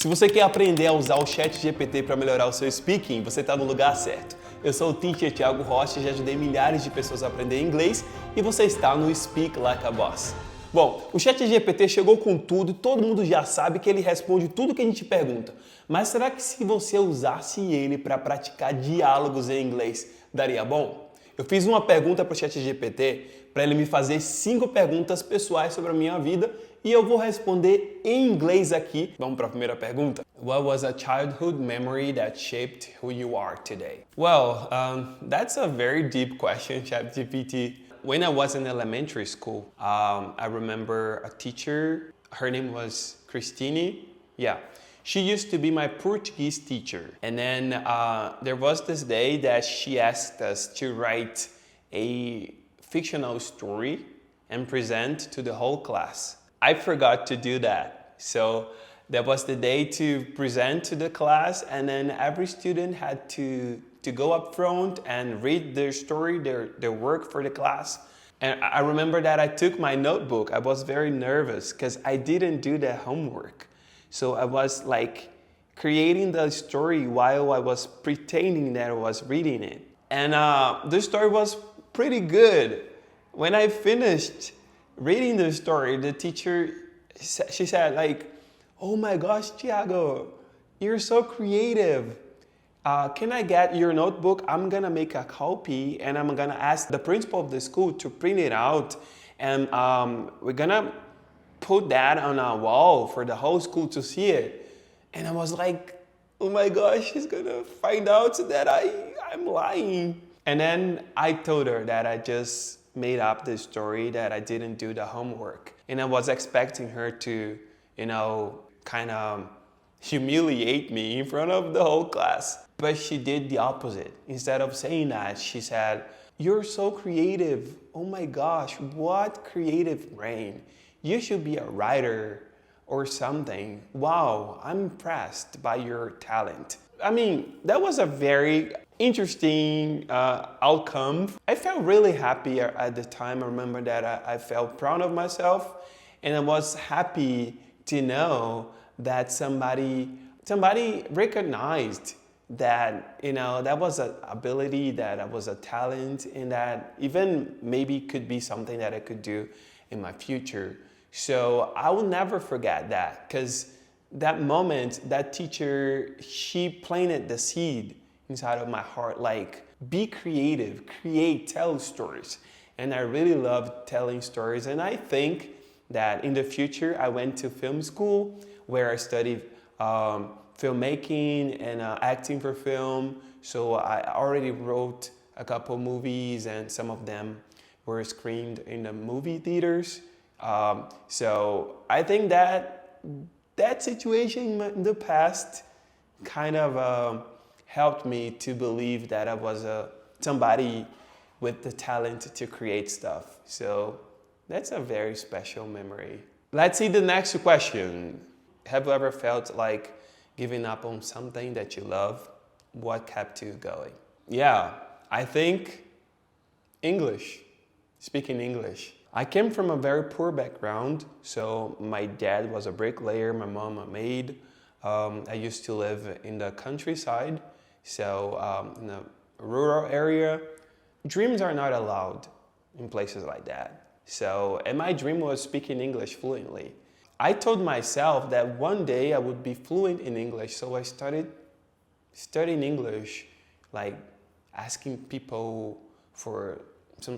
Se você quer aprender a usar o ChatGPT para melhorar o seu speaking, você está no lugar certo. Eu sou o teacher Thiago Rocha e já ajudei milhares de pessoas a aprender inglês e você está no Speak Like a Boss. Bom, o ChatGPT chegou com tudo, todo mundo já sabe que ele responde tudo que a gente pergunta. Mas será que se você usasse ele para praticar diálogos em inglês, daria bom? Eu fiz uma pergunta para o ChatGPT para ele me fazer 5 perguntas pessoais sobre a minha vida e eu vou responder em inglês aqui. Vamos para a primeira pergunta. What was a childhood memory that shaped who you are today? Well, that's a very deep question, ChatGPT. When I was in elementary school, I remember a teacher, her name was Christine. Yeah, she used to be my Portuguese teacher. And then there was this day that she asked us to write a fictional story and present to the whole class. I forgot to do that. So that was the day to present to the class, and then every student had to go up front and read their story, their work for the class. And I remember that I took my notebook. I was very nervous because I didn't do the homework. So I was like creating the story while I was pretending that I was reading it. And the story was pretty good. When I finished reading the story, the teacher, she said like, "Oh my gosh, Thiago, you're so creative. Can I get your notebook? I'm gonna make a copy and I'm gonna ask the principal of the school to print it out, and we're gonna put that on a wall for the whole school to see it." And I was like, oh my gosh, she's gonna find out that I'm lying. And then I told her that I just made up the story, that I didn't do the homework. And I was expecting her to, kind of humiliate me in front of the whole class. But she did the opposite. Instead of saying that, she said, "You're so creative. Oh my gosh, what creative brain. You should be a writer or something. Wow, I'm impressed by your talent." I mean, that was a very interesting outcome. I felt really happy at the time. I remember that I felt proud of myself, and I was happy to know that somebody recognized that, that was an ability, that was a talent, and that even maybe could be something that I could do in my future. So I will never forget that, because that moment, that teacher, she planted the seed inside of my heart, like, be creative, create, tell stories. And I really love telling stories. And I think that in the future, I went to film school where I studied filmmaking and acting for film. So I already wrote a couple movies, and some of them were screened in the movie theaters. So I think that situation in the past kind of helped me to believe that I was somebody with the talent to create stuff. So that's a very special memory. Let's see the next question. Have you ever felt like giving up on something that you love? What kept you going? Yeah, I think English, speaking English. I came from a very poor background. So my dad was a bricklayer, my mom a maid. I used to live in the countryside, so in a rural area. Dreams are not allowed in places like that. So, and my dream was speaking English fluently. I told myself that one day I would be fluent in English, so I started studying English, like asking people for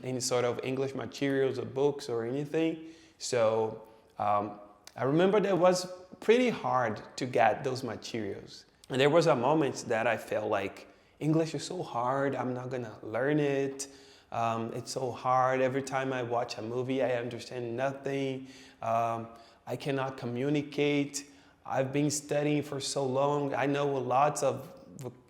any sort of English materials or books or anything. So I remember that it was pretty hard to get those materials. And there was a moment that I felt like English is so hard, I'm not gonna learn it. It's so hard. Every time I watch a movie, I understand nothing. I cannot communicate. I've been studying for so long. I know lots of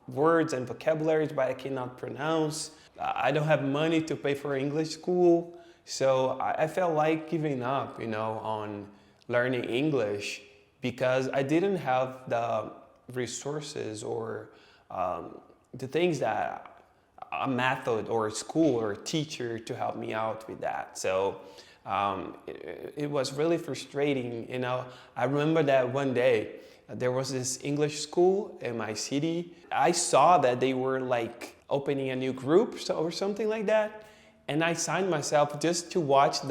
words and vocabularies, but I cannot pronounce. I don't have money to pay for English school. So I felt like giving up, on learning English, because I didn't have the resources or the things that a method or a school or a teacher to help me out with that. So it was really frustrating. I remember that one day There was this English school in my city. I saw that they were like opening a new group or something like that. And I signed myself just to watch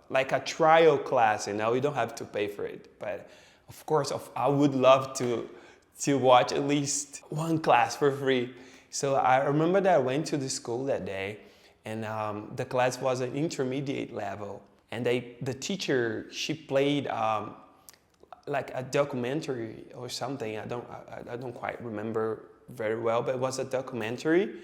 like a trial class, you know, you don't have to pay for it. But of course, I would love to watch at least one class for free. So I remember that I went to the school that day, and the class was an intermediate level. And the teacher, she played like a documentary or something. I don't quite remember very well, but it was a documentary.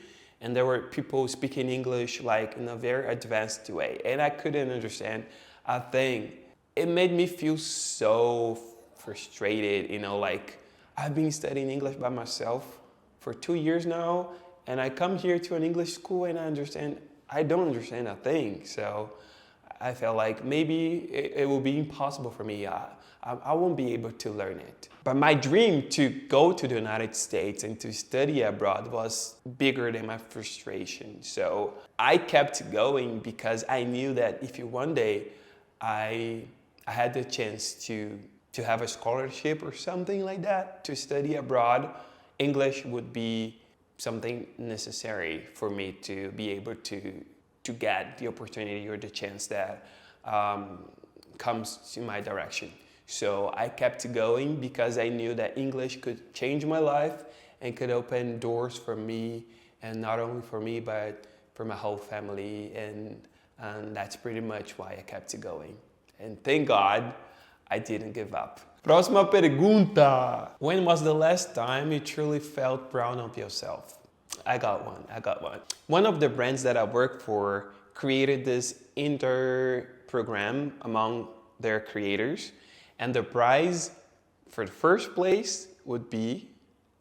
And there were people speaking English like in a very advanced way. And I couldn't understand a thing. It made me feel so frustrated, you know, like I've been studying English by myself for 2 years now, and I come here to an English school and I don't understand a thing. So I felt like maybe it will be impossible for me. I won't be able to learn it. But my dream to go to the United States and to study abroad was bigger than my frustration. So I kept going because I knew that if one day I had the chance to have a scholarship or something like that to study abroad, English would be something necessary for me to be able to get the opportunity or the chance that comes to my direction. So I kept going because I knew that English could change my life and could open doors for me, and not only for me, but for my whole family. And that's pretty much why I kept going. And thank God I didn't give up. Próxima pergunta. When was the last time you truly felt proud of yourself? I got one. One of the brands that I work for created this program among their creators. And the prize for the first place would be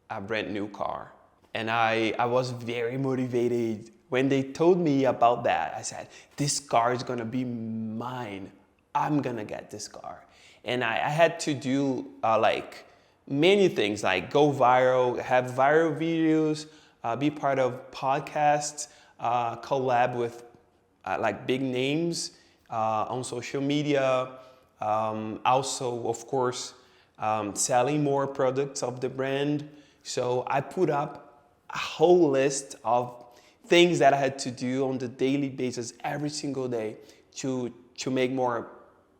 a brand new car. And I was very motivated. When they told me about that, I said, this car is gonna be mine. I'm gonna get this car. And I had to do like many things, like go viral, have viral videos, be part of podcasts, collab with like big names on social media. Also, of course, selling more products of the brand. So I put up a whole list of things that I had to do on the daily basis every single day to make more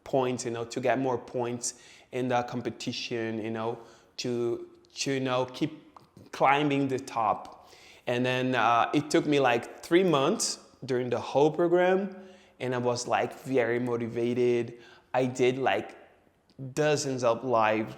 points, you know, to get more points in the competition, you know, to keep climbing the top. And then it took me like 3 months during the whole program, and I was like very motivated. I did like dozens of live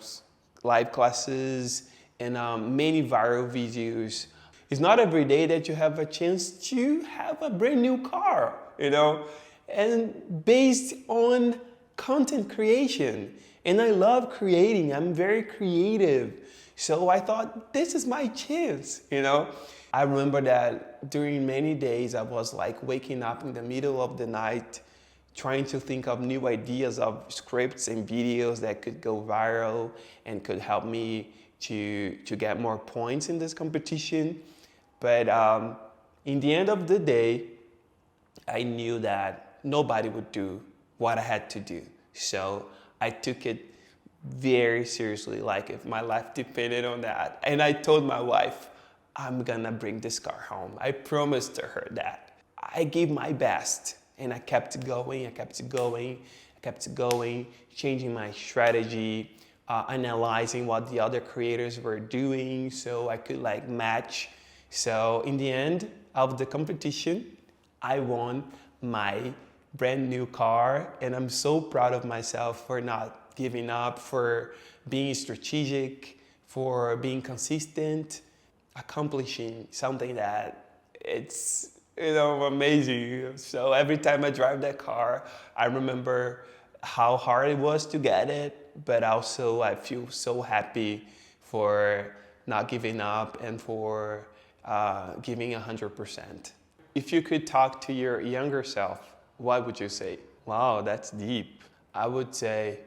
classes and many viral videos. It's not every day that you have a chance to have a brand new car, you know, and based on content creation. And I love creating. I'm very creative. So I thought, this is my chance, you know. I remember that during many days I was like waking up in the middle of the night trying to think of new ideas of scripts and videos that could go viral and could help me to get more points in this competition. But in the end of the day, I knew that nobody would do what I had to do. So I took it very seriously, like if my life depended on that. And I told my wife, I'm gonna bring this car home. I promised to her that. I gave my best. And I kept going, changing my strategy, analyzing what the other creators were doing so I could like match. So in the end of the competition, I won my brand new car, and I'm so proud of myself for not giving up, for being strategic, for being consistent, accomplishing something that it's, you know, amazing. So every time I drive that car, I remember how hard it was to get it, but also I feel so happy for not giving up and for giving 100%. If you could talk to your younger self, what would you say? Wow, that's deep. I would say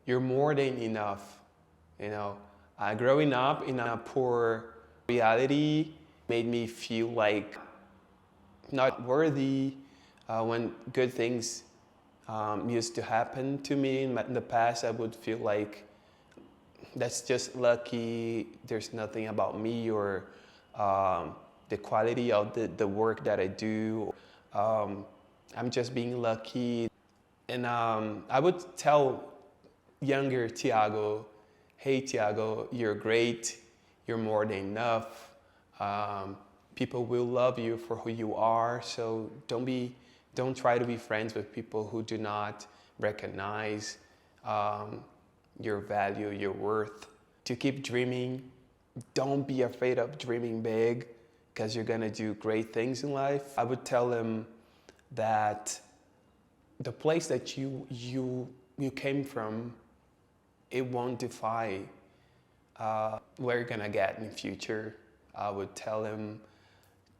you're more than enough. You know, growing up in a poor reality made me feel like not worthy when good things used to happen to me in the past. I would feel like that's just lucky. There's nothing about me or the quality of the work that I do. I'm just being lucky. And I would tell younger Thiago, hey Thiago, you're great, you're more than enough. People will love you for who you are, so don't try to be friends with people who do not recognize your value, your worth. To keep dreaming, don't be afraid of dreaming big, because you're gonna do great things in life. I would tell them that the place that you came from, it won't define where you're gonna get in the future. I would tell them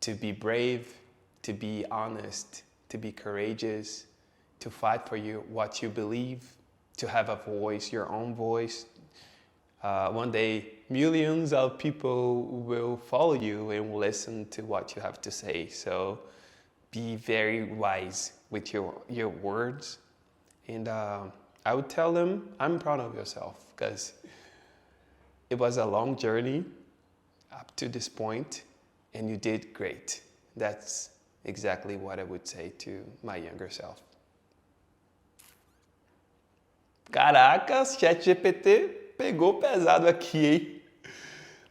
to be brave, to be honest, to be courageous, to fight for what you believe, to have a voice, your own voice. One day, millions of people will follow you and will listen to what you have to say. So be very wise with your words. And I would tell them, I'm proud of yourself, because it was a long journey up to this point, and you did great. That's exactly what I would say to my younger self. Caracas, ChatGPT pegou pesado aqui, hein?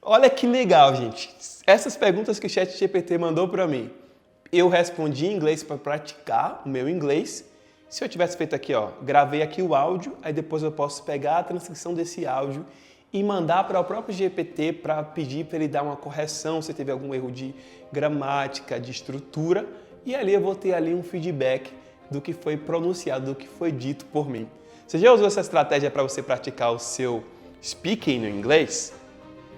Olha que legal, gente. Essas perguntas que o ChatGPT mandou para mim, eu respondi em inglês para praticar o meu inglês. Se eu tivesse feito aqui, ó, gravei aqui o áudio, aí depois eu posso pegar a transcrição desse áudio e mandar para o próprio GPT para pedir para ele dar uma correção se teve algum erro de gramática, de estrutura, e ali eu vou ter ali um feedback do que foi pronunciado, do que foi dito por mim. Você já usou essa estratégia para você praticar o seu speaking no inglês?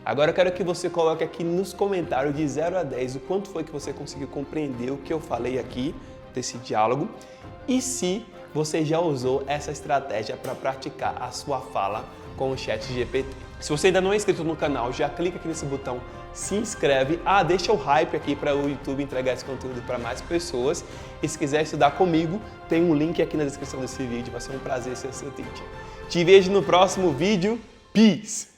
Agora eu quero que você coloque aqui nos comentários de 0 a 10 o quanto foi que você conseguiu compreender o que eu falei aqui desse diálogo e se você já usou essa estratégia para praticar a sua fala com o ChatGPT. Se você ainda não é inscrito no canal, já clica aqui nesse botão, se inscreve. Deixa o hype aqui para o YouTube entregar esse conteúdo para mais pessoas. E se quiser estudar comigo, tem um link aqui na descrição desse vídeo. Vai ser um prazer ser seu teacher. Te vejo no próximo vídeo. Peace!